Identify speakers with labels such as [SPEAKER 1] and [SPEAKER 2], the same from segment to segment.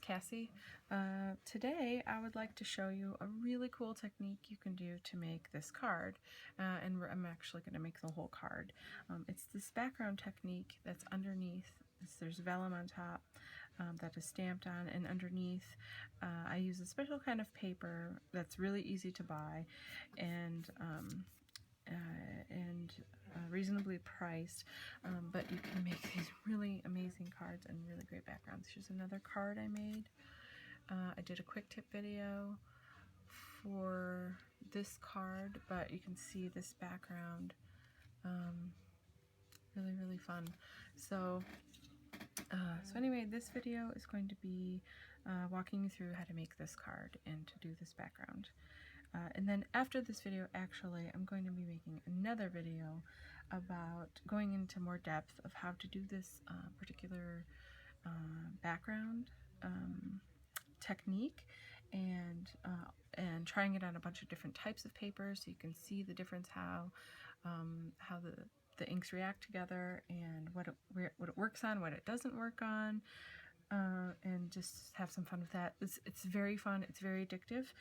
[SPEAKER 1] Cassie. Today I would like to show you a really cool technique you can do to make this card, and I'm actually going to make the whole card. It's this background technique that's underneath. There's vellum on top that is stamped on, and underneath I use a special kind of paper that's really easy to buy and reasonably priced, but you can make these really amazing cards and really great backgrounds. Here's another card I made. I did a quick tip video for this card, but you can see this background. Really fun. So anyway, this video is going to be walking you through how to make this card and to do this background. And then after this video, actually, I'm going to be making another video about going into more depth of how to do this particular background technique, and trying it on a bunch of different types of paper so you can see the difference, how the inks react together, and what it works on, what it doesn't work on. And just have some fun with that. It's very fun, it's very addictive,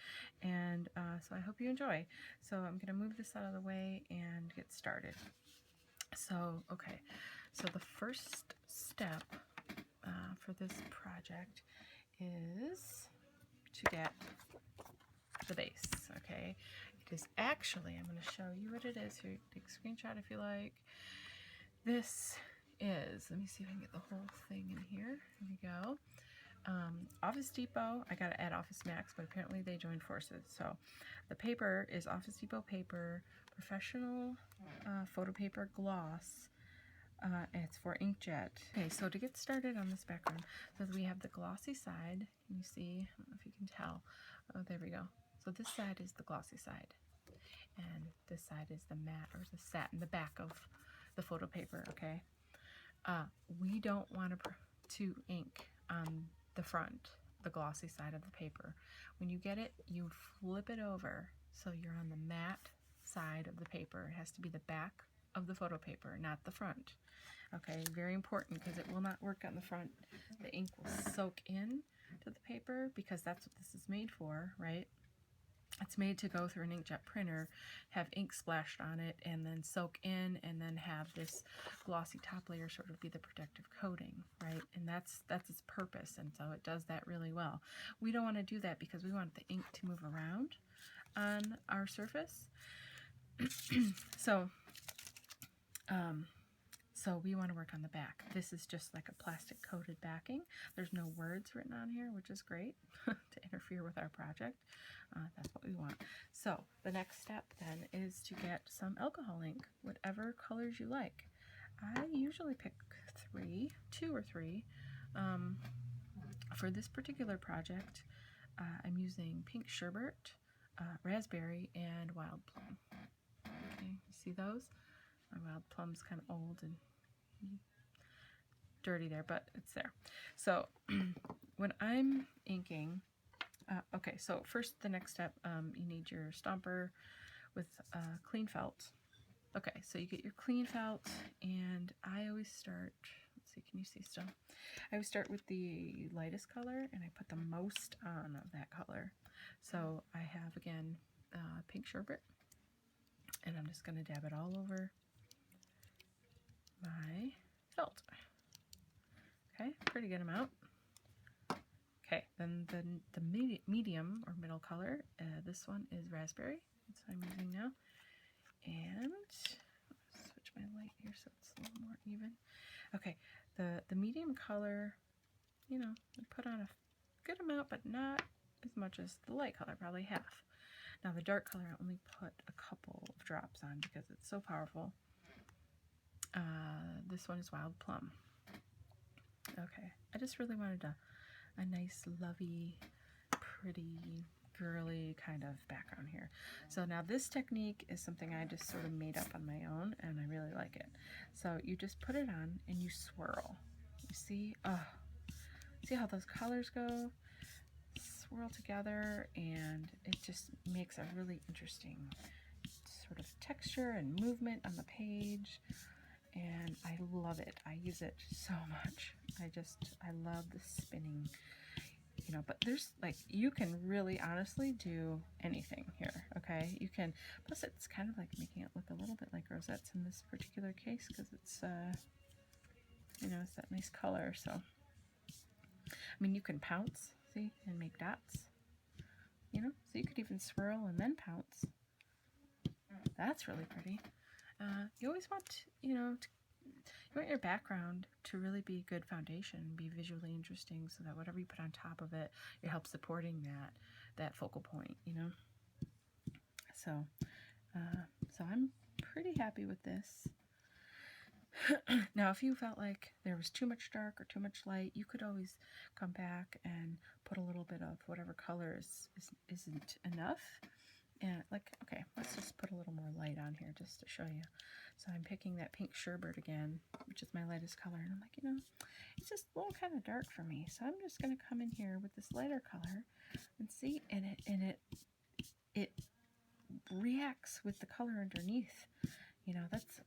[SPEAKER 1] and so I hope you enjoy. So I'm going to move this out of the way and get started. So okay, so the first step for this project is to get the base. Okay, it is actually, I'm going to show you what it is here. Take a screenshot if you like. This is, let me see if I can get the whole thing in here. Here we go. Office Depot. I gotta add Office Max, but apparently they joined forces. So the paper is Office Depot paper, professional photo paper gloss. And it's for inkjet. Okay, so to get started on this background, so we have the glossy side. Can you see? I don't know if you can tell. Oh, there we go. So this side is the glossy side, and this side is the matte or the satin, the back of the photo paper. Okay. We don't want to ink on the front, the glossy side of the paper. When you get it, you flip it over so you're on the matte side of the paper. It has to be the back of the photo paper, not the front. Okay, very important, because it will not work on the front. The ink will soak in to the paper, because that's what this is made for, right? It's made to go through an inkjet printer, have ink splashed on it, and then soak in, and then have this glossy top layer sort of be the protective coating, right? And that's its purpose, and so it does that really well. We don't want to do that because we want the ink to move around on our surface. So we want to work on the back. This is just like a plastic coated backing. There's no words written on here, which is great to interfere with our project. That's what we want. So the next step then is to get some alcohol ink, whatever colors you like. I usually pick two or three. For this particular project, I'm using pink sherbet, raspberry, and wild plum. Okay, you see those? My wild plum's kind of old and dirty there, but it's there. So when I'm inking, okay, so first, the next step, you need your stomper with clean felt. Okay, so you get your clean felt, and I always start, let's see, can you see still? I always start with the lightest color, and I put the most on of that color. So I have, again, pink sherbet, and I'm just going to dab it all over my felt. Okay, pretty good amount. Okay, then the medium or middle color, this one is raspberry. That's what I'm using now. And switch my light here so it's a little more even. Okay, the medium color, you know, I put on a good amount, but not as much as the light color, probably half. Now the dark color, I only put a couple of drops on because it's so powerful. This one is wild plum. Okay, I just really wanted a nice, lovey, pretty, girly kind of background here. So now this technique is something I just sort of made up on my own, and I really like it. So you just put it on and you swirl. You see? See how those colors go? Swirl together, and it just makes a really interesting sort of texture and movement on the page. And I love it. I use it so much. I love the spinning you know, but there's like, you can really honestly do anything here, okay? You can, plus it's kind of like making it look a little bit like rosettes in this particular case because it's, you know, it's that nice color. So, I mean, you can pounce, see, and make dots, you know, so you could even swirl and then pounce. That's really pretty. You always want, you know, you want your background to really be a good foundation, be visually interesting, so that whatever you put on top of it, it helps supporting that focal point, you know. So, so I'm pretty happy with this. Now, if you felt like there was too much dark or too much light, you could always come back and put a little bit of whatever color isn't enough. And like, okay, let's just put a little more light on here just to show you. So I'm picking that pink sherbet again, which is my lightest color. And I'm like, you know, it's just a little kind of dark for me. So I'm just going to come in here with this lighter color and see, and it reacts with the color underneath. You know, that's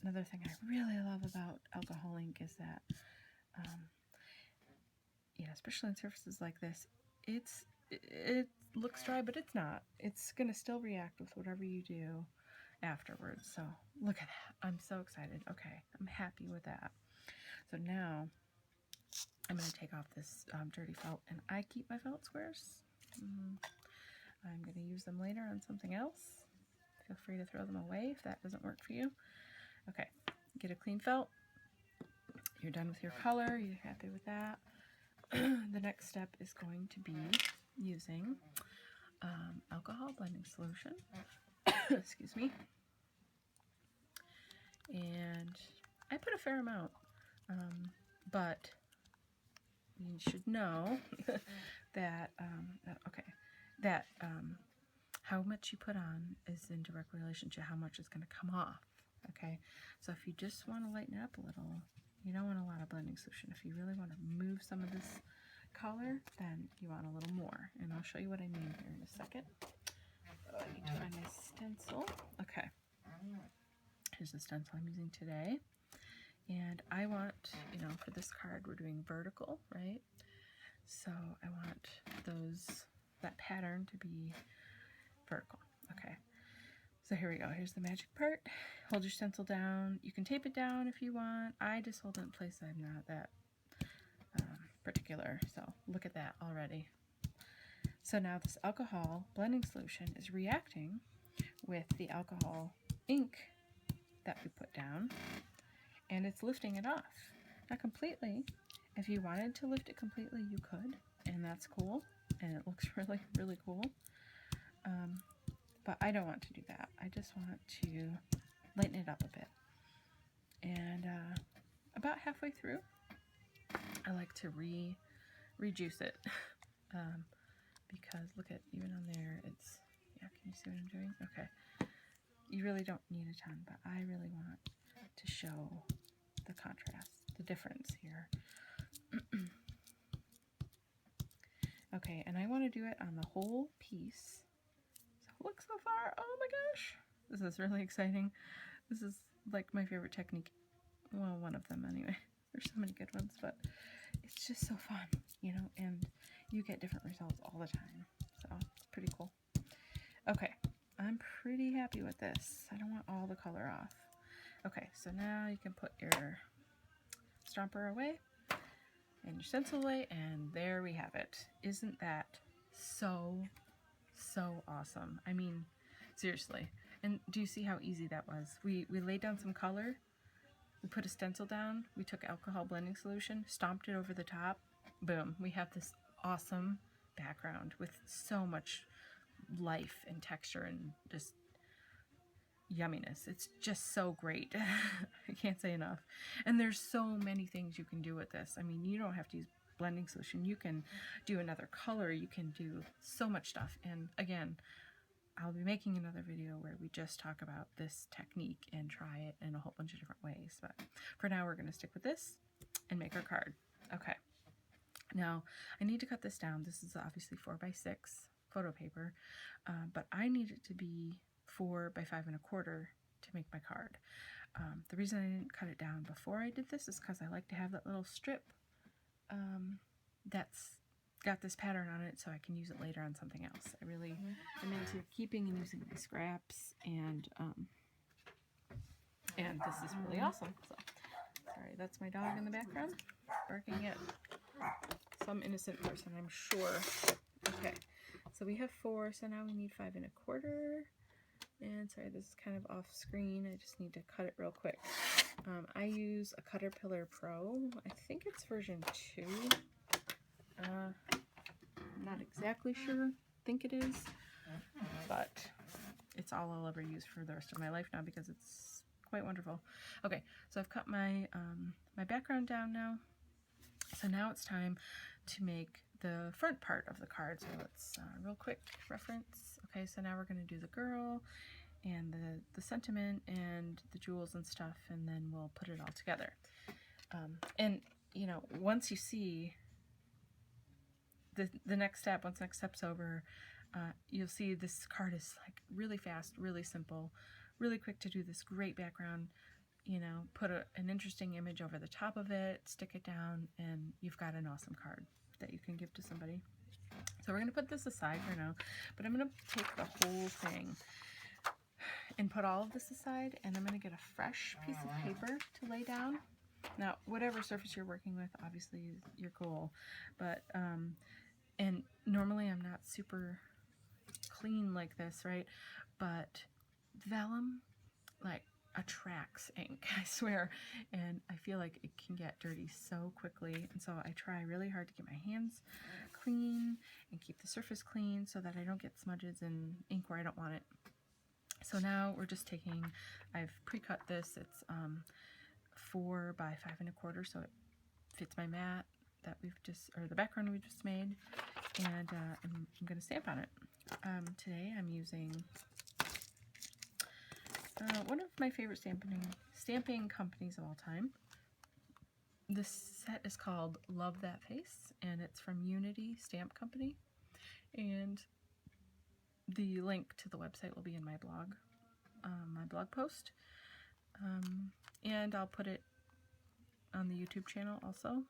[SPEAKER 1] another thing I really love about alcohol ink is that, you know, especially on surfaces like this, it looks dry, but it's not. It's going to still react with whatever you do afterwards. So look at that. I'm so excited. Okay, I'm happy with that. So now I'm going to take off this dirty felt, and I keep my felt squares. I'm going to use them later on something else. Feel free to throw them away if that doesn't work for you. Okay, get a clean felt. You're done with your color. You're happy with that. The next step is going to be using alcohol blending solution. Excuse me. And I put a fair amount, but you should know that, how much you put on is in direct relation to how much is going to come off, okay? So if you just want to lighten it up a little, you don't want a lot of blending solution. If you really want to move some of this color, then you want a little more. And I'll show you what I mean here in a second. I need to find my stencil. Okay. Here's the stencil I'm using today. And I want, you know, for this card, we're doing vertical, right? So I want that pattern to be vertical. Okay. So here we go. Here's the magic part. Hold your stencil down. You can tape it down if you want. I just hold it in place. I'm not that particular. So look at that already. So now this alcohol blending solution is reacting with the alcohol ink that we put down, and it's lifting it off. Not completely. If you wanted to lift it completely, you could, and that's cool, and it looks really, really cool. But I don't want to do that. I just want to lighten it up a bit. And about halfway through, I like to rejuice it. Because look at, even on there, it's, yeah, can you see what I'm doing? Okay. You really don't need a ton, but I really want to show the contrast, the difference here. Okay, and I want to do it on the whole piece. So look so far. Oh my gosh. This is really exciting. This is like my favorite technique. Well, one of them anyway. There's so many good ones, but it's just so fun, you know, and you get different results all the time. So it's pretty cool. Okay, I'm pretty happy with this. I don't want all the color off. Okay, so now you can put your stomper away and your stencil away, and there we have it. Isn't that so awesome? I mean, seriously. And do you see how easy that was? We laid down some color, we put a stencil down, we took alcohol blending solution, stomped it over the top, boom, we have this awesome background with so much life and texture and just yumminess. It's just so great. I can't say enough. And there's so many things you can do with this. I mean, you don't have to use blending solution. You can do another color. You can do so much stuff. And again, I'll be making another video where we just talk about this technique and try it in a whole bunch of different ways. But for now, we're going to stick with this and make our card. Okay. Now, I need to cut this down. This is obviously 4x6 photo paper, but I need it to be 4 by 5 1/4 to make my card. The reason I didn't cut it down before I did this is because I like to have that little strip that's got this pattern on it so I can use it later on something else. I really am into keeping and using my scraps, and this is really awesome. So, sorry, that's my dog in the background barking at some innocent person, I'm sure. Okay, so we have 4, so now we need 5 1/4. And sorry, this is kind of off screen. I just need to cut it real quick. I use a Caterpillar Pro. I think it's version 2. I'm not exactly sure. I think it is, but it's all I'll ever use for the rest of my life now because it's quite wonderful. Okay, so I've cut my my background down now. So now it's time to make the front part of the card. So let's real quick reference. Okay, so now we're going to do the girl and the sentiment and the jewels and stuff, and then we'll put it all together. And you know, once you see the next step, once the next step's over, you'll see this card is like really fast, really simple, really quick to do this great background. You know, put an interesting image over the top of it, stick it down, and you've got an awesome card that you can give to somebody. So we're going to put this aside for now, but I'm going to take the whole thing and put all of this aside, and I'm going to get a fresh piece of paper to lay down. Now, whatever surface you're working with, obviously, is your goal, but, and normally I'm not super clean like this, right, but vellum, like, attracts ink, I swear, and I feel like it can get dirty so quickly, and so I try really hard to get my hands clean and keep the surface clean so that I don't get smudges and ink where I don't want it. So now we're just taking, I've pre-cut this, it's 4 by 5 1/4, so it fits my mat that we've just, or the background we just made, and I'm going to stamp on it. Today I'm using one of my favorite stamping companies of all time. This set is called Love That Face, and it's from Unity Stamp Company, and the link to the website will be in my blog post, and I'll put it on the YouTube channel also,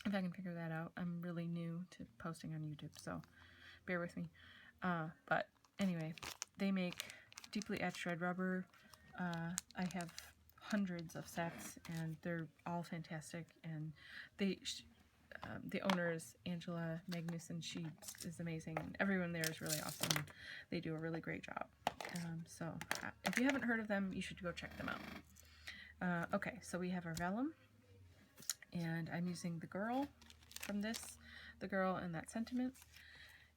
[SPEAKER 1] if I can figure that out. I'm really new to posting on YouTube, so bear with me. But anyway, they make deeply etched red rubber. I have hundreds of sets, and they're all fantastic, and they the owner is Angela Magnuson. She is amazing, and everyone there is really awesome. They do a really great job. So if you haven't heard of them, you should go check them out. Okay, so we have our vellum, and I'm using the girl from this, the girl and that sentiment,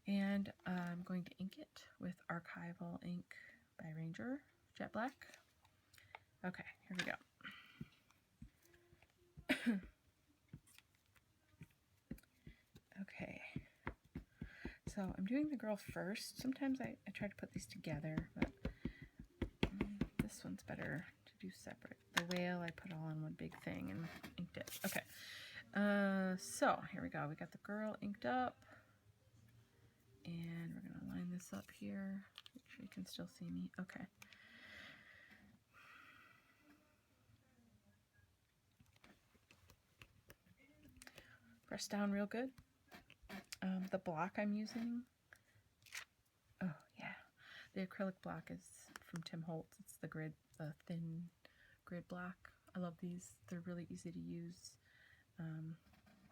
[SPEAKER 1] and I'm going to ink it with Archival ink by Ranger Jet Black. Okay, here we go. Okay, so I'm doing the girl first. Sometimes I try to put these together, but this one's better to do separate. The whale I put all in one big thing and inked it. Okay, so here we go. We got the girl inked up, and we're gonna line this up here. Make sure you can still see me. Okay. Press down real good. The block I'm using, oh yeah, the acrylic block is from Tim Holtz. It's the thin grid block. I love these. They're really easy to use.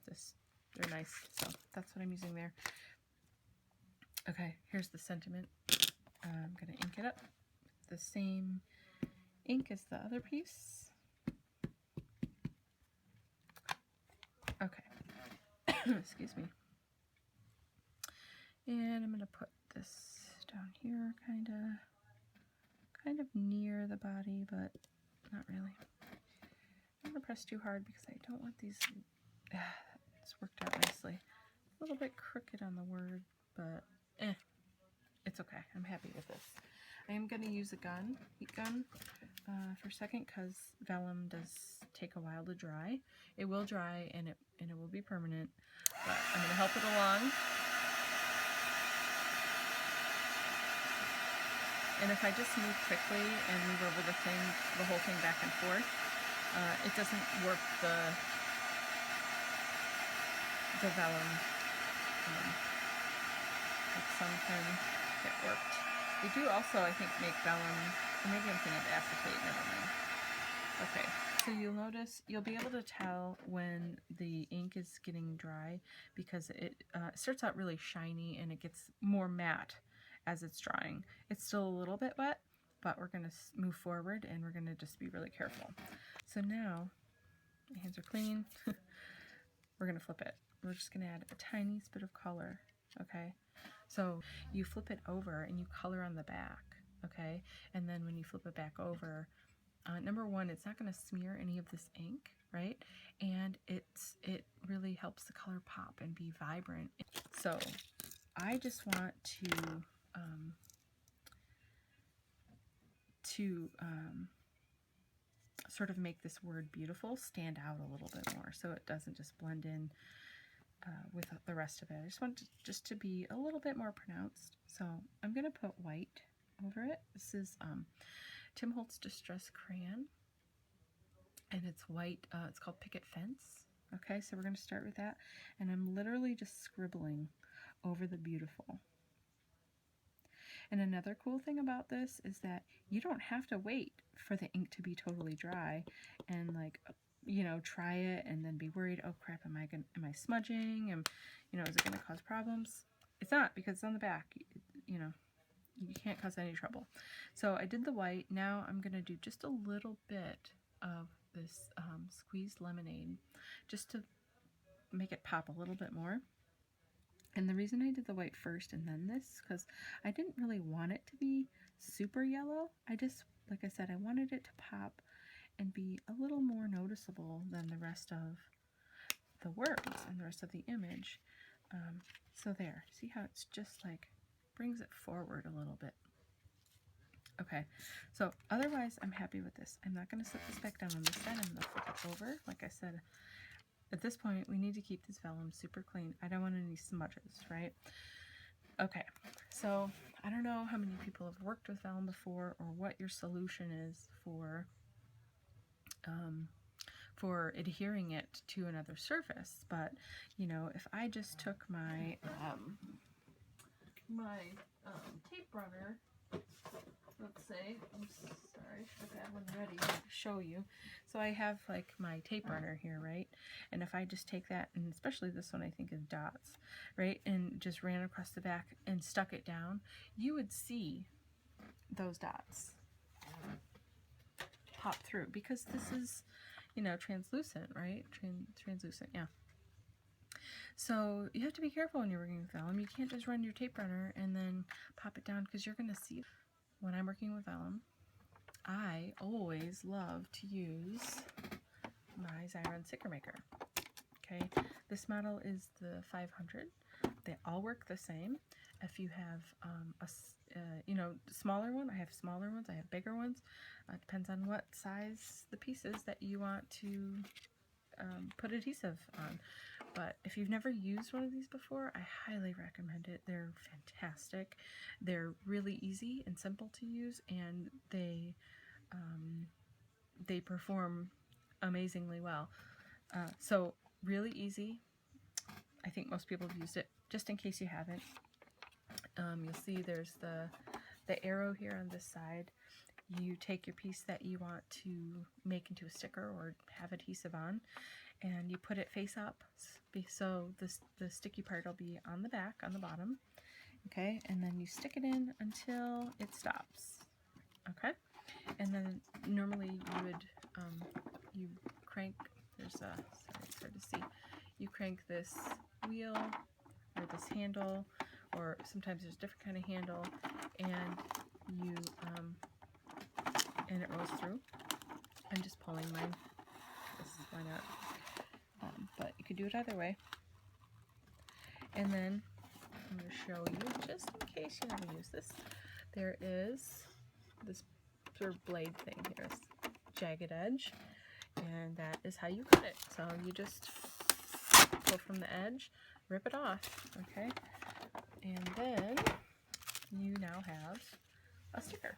[SPEAKER 1] They're nice. So that's what I'm using there. Okay, here's the sentiment. I'm gonna ink it up with the same ink as the other piece. Okay, excuse me. And I'm gonna put this down here, kind of near the body, but not really. I'm gonna press too hard because I don't want these. It's worked out nicely. A little bit crooked on the word, but it's okay. I'm happy with this. I am gonna use a heat gun, for a second, because vellum does take a while to dry. It will dry, and it will be permanent. But I'm gonna help it along. And if I just move quickly and move over the whole thing back and forth, it doesn't warp the vellum like sometimes it worked. They do also, I think, make vellum, or maybe I'm thinking of acetate, never mind. Okay, so you'll be able to tell when the ink is getting dry because it starts out really shiny and it gets more matte as it's drying. It's still a little bit wet, but we're going to move forward and we're going to just be really careful. So now, my hands are clean. We're going to flip it. We're just going to add a tiny bit of color, okay? So you flip it over and you color on the back, okay? And then when you flip it back over, number one, it's not going to smear any of this ink, right? And it really helps the color pop and be vibrant. So I just want to sort of make this word beautiful stand out a little bit more, so it doesn't just blend in with the rest of it. I just want it just to be a little bit more pronounced. So I'm going to put white over it. This is Tim Holtz Distress Crayon, and it's white. It's called Picket Fence. Okay, so we're going to start with that, and I'm literally just scribbling over the beautiful. And another cool thing about this is that you don't have to wait for the ink to be totally dry and, like, you know, try it and then be worried, oh crap, am I smudging? You know, is it going to cause problems? It's not, because it's on the back. You know, you can't cause any trouble. So I did the white. Now I'm going to do just a little bit of this squeezed lemonade just to make it pop a little bit more. And the reason I did the white first and then this, because I didn't really want it to be super yellow. I just, like I said, I wanted it to pop and be a little more noticeable than the rest of the words and the rest of the image. So there, see how it's just like brings it forward a little bit. Okay, so otherwise I'm happy with this. I'm not going to set this back down on this side. I'm going to flip it over. Like I said, at this point we need to keep this vellum super clean. I don't want any smudges, right? Okay, so I don't know how many people have worked with vellum before or what your solution is for adhering it to another surface, but you know, if I just took my tape runner, let's say, I'm sorry, I have one ready to show you. So I have like my tape runner here, right? And if I just take that, and especially this one I think is dots, right? And just ran across the back and stuck it down, you would see those dots pop through because this is, you know, translucent, right? Translucent, yeah. So you have to be careful when you're working with vellum. You can't just run your tape runner and then pop it down because you're going to see. When I'm working with vellum, I always love to use my Xyron sticker maker. Okay, this model is the 500. They all work the same. If you have you know, smaller one, I have smaller ones, I have bigger ones. It depends on what size the pieces that you want to put adhesive on. But if you've never used one of these before, I highly recommend it. They're fantastic. They're really easy and simple to use, and they perform amazingly well. So really easy. I think most people have used it. Just in case you haven't, you'll see there's the arrow here on this side. You take your piece that you want to make into a sticker or have adhesive on, and you put it face up, so the sticky part will be on the back, on the bottom, okay, and then you stick it in until it stops, okay, and then normally you would, you crank, there's a, sorry, it's hard to see, you crank this wheel, or this handle, or sometimes there's a different kind of handle, and you, and it rolls through. I'm just pulling mine, this is why not. But you could do it either way. And then I'm going to show you, just in case you never use this, there is this sort of blade thing here, this jagged edge, and that is how you cut it. So you just pull from the edge, rip it off, okay? And then you now have a sticker.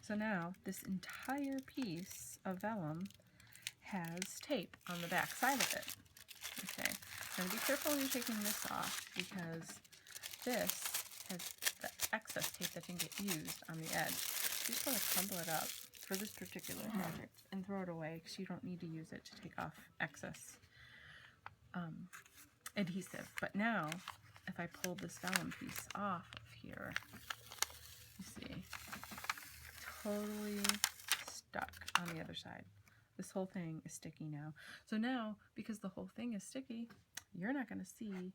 [SPEAKER 1] So now this entire piece of vellum has tape on the back side of it. Okay, now be careful when you're taking this off, because this has the excess tape that didn't get used on the edge. You just want to crumble it up for this particular project and throw it away, because you don't need to use it to take off excess adhesive. But now, if I pull this vellum piece off of here, you see, totally stuck on the other side. This whole thing is sticky now. So now, because the whole thing is sticky, you're not going to see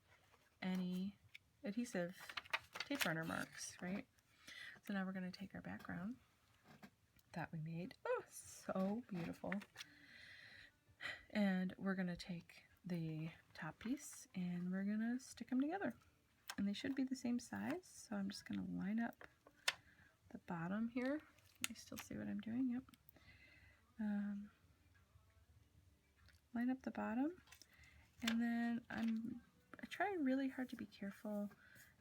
[SPEAKER 1] any adhesive tape runner marks, right? So now we're going to take our background that we made. Oh, so beautiful. And we're going to take the top piece and we're going to stick them together. And they should be the same size. So I'm just going to line up the bottom here. I still see what I'm doing. Yep. Line up the bottom, and then I try really hard to be careful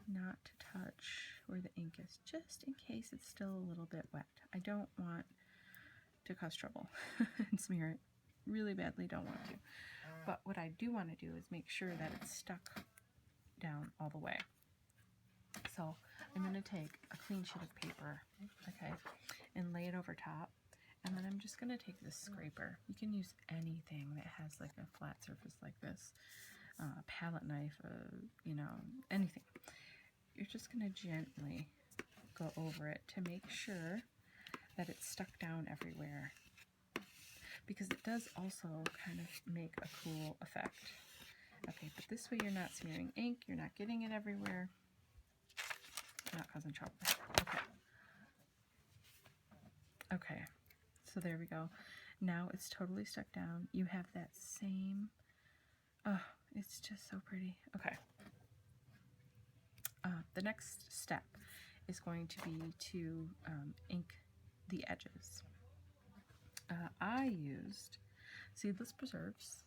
[SPEAKER 1] not to touch where the ink is, just in case it's still a little bit wet. I don't want to cause trouble and smear it really badly, don't want to. But what I do want to do is make sure that it's stuck down all the way. So I'm going to take a clean sheet of paper, okay, and lay it over top. And then I'm just going to take this scraper. You can use anything that has like a flat surface like this, a palette knife, you know, anything. You're just going to gently go over it to make sure that it's stuck down everywhere, because it does also kind of make a cool effect. Okay, but this way you're not smearing ink, you're not getting it everywhere, not causing trouble. Okay. Okay. So there we go. Now it's totally stuck down. You have that same, oh, it's just so pretty. Okay. The next step is going to be to ink the edges. I used Seedless Preserves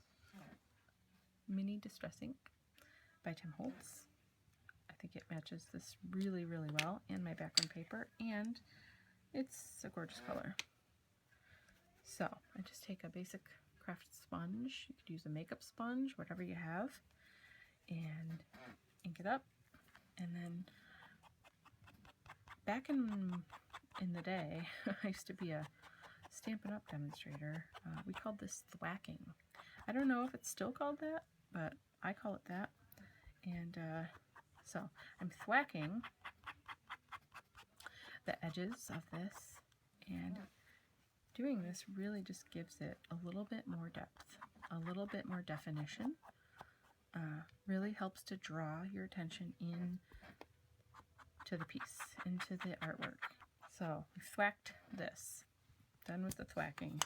[SPEAKER 1] Mini Distress Ink by Tim Holtz. I think it matches this really, really well in my background paper, and it's a gorgeous color. So I just take a basic craft sponge. You could use a makeup sponge, whatever you have, and ink it up. And then back in the day, I used to be a Stampin' Up demonstrator. We called this thwacking. I don't know if it's still called that, but I call it that. And so I'm thwacking the edges of this, and doing this really just gives it a little bit more depth, a little bit more definition. Really helps to draw your attention in to the piece, into the artwork. So we thwacked this. Done with the thwacking.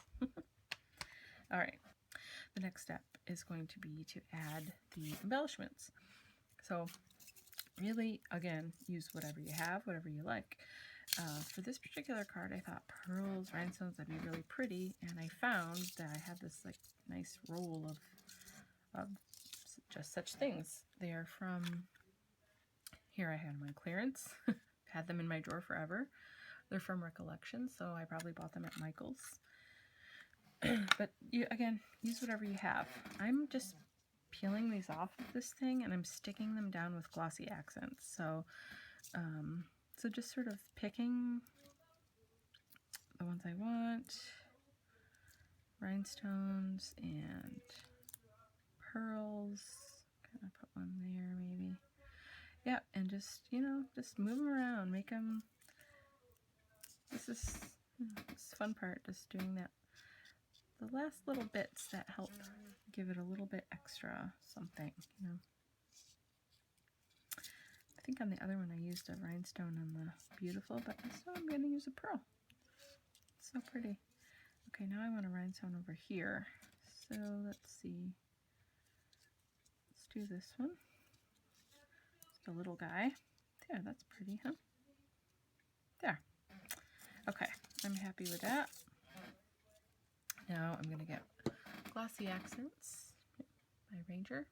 [SPEAKER 1] All right. The next step is going to be to add the embellishments. So really, again, use whatever you have, whatever you like. For this particular card, I thought pearls, rhinestones would be really pretty, and I found that I had this like nice roll of just such things. They are from, here I had them on clearance, had them in my drawer forever. They're from Recollection, so I probably bought them at Michael's. But you, again, use whatever you have. I'm just peeling these off of this thing, and I'm sticking them down with glossy accents. So, so just sort of picking the ones I want, rhinestones and pearls. Kind of put one there, maybe. Yeah, and just, you know, just move them around, make them. This is the fun part, just doing that. The last little bits that help give it a little bit extra something, you know. I think on the other one I used a rhinestone on the beautiful, but this one I'm going to use a pearl. It's so pretty. Okay, now I want a rhinestone over here. So let's see. Let's do this one. Just a little guy. There, that's pretty, huh? There. Okay, I'm happy with that. Now I'm going to get glossy accents by Ranger.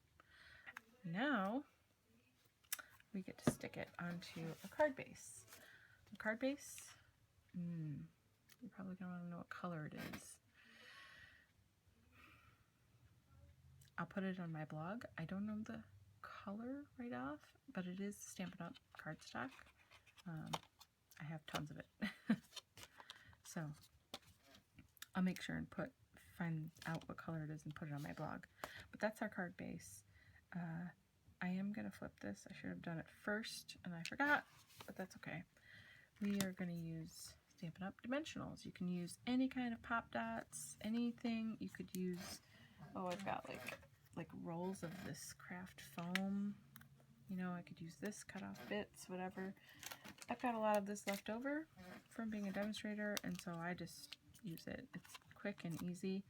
[SPEAKER 1] Now we get to stick it onto a card base. A card base, you're probably going to want to know what color it is. I'll put it on my blog. I don't know the color right off, but it is Stampin' Up! Cardstock. I have tons of it. So I'll make sure and find out what color it is and put it on my blog. But that's our card base. I am going to flip this. I should have done it first and I forgot, but that's okay. We are going to use Stampin' Up! Dimensionals. You can use any kind of pop dots, anything. You could use, oh, I've got like rolls of this craft foam. You know, I could use this, cut off bits, whatever. I've got a lot of this left over from being a demonstrator, and so I just use it. It's quick and easy.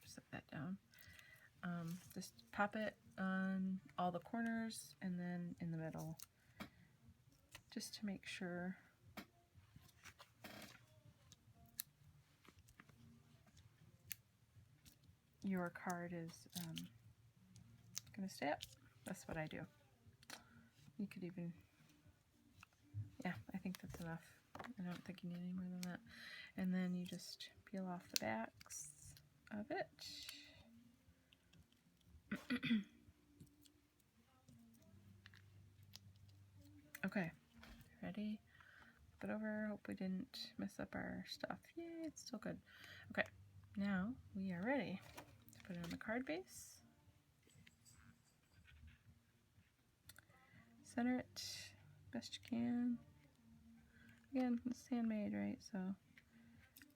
[SPEAKER 1] Set that down. Just pop it on all the corners and then in the middle, just to make sure your card is going to stay up. That's what I do. You could even, yeah, I think that's enough. I don't think you need any more than that. And then you just peel off the backs of it. Okay, ready? Flip it over. Hope we didn't mess up our stuff. Yay, it's still good. Okay, now we are ready to put it on the card base. Center it best you can. Again, it's handmade, right? So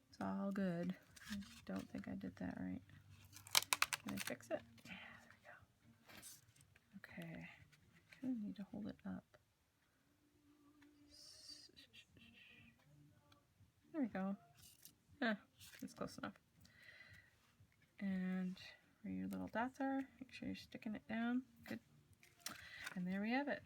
[SPEAKER 1] it's all good. I don't think I did that right. Can I fix it? Yeah, there we go. Okay, kind of need to hold it up. There we go. Yeah, it's close enough. And where your little dots are, make sure you're sticking it down. Good. And there we have it.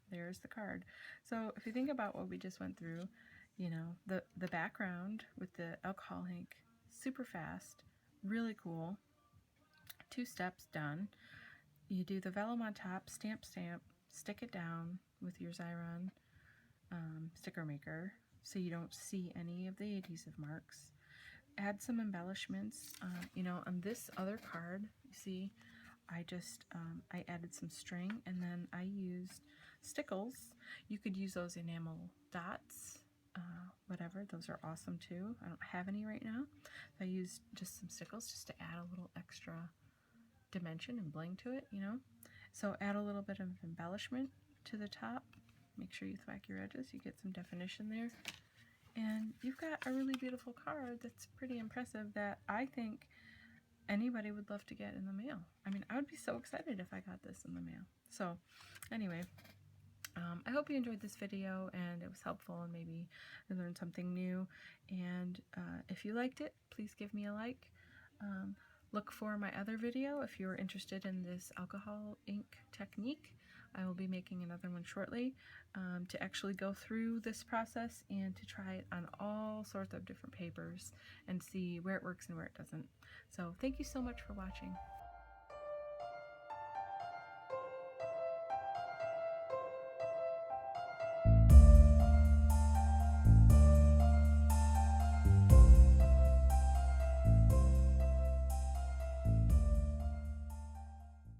[SPEAKER 1] There's the card. So if you think about what we just went through, you know, the background with the alcohol ink, super fast, really cool. 2 steps done. You do the vellum on top, stamp, stick it down with your Xyron sticker maker so you don't see any of the adhesive marks. Add some embellishments. You know, on this other card, you see, I just, I added some string and then I used stickles. You could use those enamel dots, whatever. Those are awesome too. I don't have any right now. I used just some stickles just to add a little extra dimension and bling to it, you know. So add a little bit of embellishment to the top. Make sure you thwack your edges. You get some definition there. And you've got a really beautiful card that's pretty impressive that I think anybody would love to get in the mail. I mean, I would be so excited if I got this in the mail. So anyway, I hope you enjoyed this video and it was helpful and maybe you learned something new. And if you liked it, please give me a like. Look for my other video if you're interested in this alcohol ink technique. I will be making another one shortly to actually go through this process and to try it on all sorts of different papers and see where it works and where it doesn't. So thank you so much for watching.